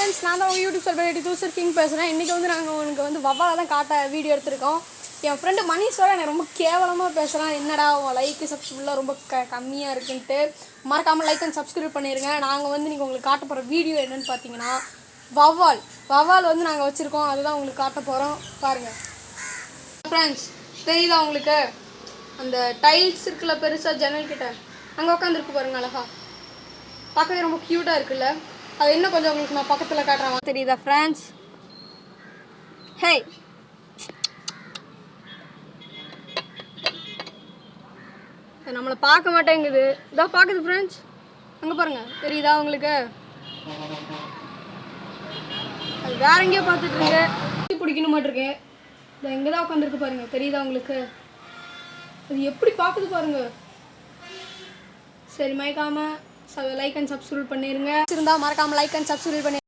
Friends, நான் தான் உங்கள் யூடியூப் செலிபிரிட்டி தூசர் கிங் பேசுகிறேன். இன்றைக்கி வந்து நாங்கள் உங்களுக்கு வவ்வாலை தான் காட்ட வீடியோ எடுத்திருக்கோம். என் ஃப்ரெண்டு மணிஷோட எனக்கு ரொம்ப கேவலமாக பேசுகிறான். என்னடா உன் லைக்கு சப்ஸ்கிரைப்லாம் ரொம்ப கம்மியாக இருக்குன்ட்டு. மறக்காமல் லைக் அண்ட் சப்ஸ்கிரைப் பண்ணிடுங்க. நாங்கள் வந்து நீங்கள் உங்களுக்கு காட்ட போகிற வீடியோ என்னென்னு பார்த்தீங்கன்னா வவ்வால் வந்து நாங்கள் வச்சுருக்கோம். அதுதான் உங்களுக்கு காட்ட போகிறோம். பாருங்கள் ஃப்ரெண்ட்ஸ், தெரியுதா உங்களுக்கு? அந்த டைல்ஸ் இருக்குல்ல பெருசாக ஜன்னல் கிட்ட, அங்கே உட்காந்துருக்கு பாருங்க. அழகா பார்க்கவே ரொம்ப க்யூட்டாக இருக்குல்ல? அது இன்னும் கொஞ்சம் உங்களுக்கு நான் பக்கத்தில் காட்டுறேன். தெரியுதா ஃப்ரெண்ட்ஸ்? ஹே, நம்மளை பார்க்க மாட்டேங்குது. இதான் பார்க்குது ஃப்ரெண்ட்ஸ். அங்கே பாருங்கள், தெரியுதா உங்களுக்கு? அது வேற எங்கேயோ பார்த்துட்டு இருக்கு. பிடிக்கணும் மாட்டிருக்கு. இதை எங்கே தான் உட்காந்துருக்கு பாருங்கள். தெரியுதா உங்களுக்கு? அது எப்படி பார்க்குது பாருங்க. சரி, மறக்காமல் லைக் அண்ட் சப்ஸ்கிரைப் பண்ணிடுங்க. இருந்தால் மறக்காமல் லைக் அண்ட் சப்ஸ்கிரைப் பண்ணி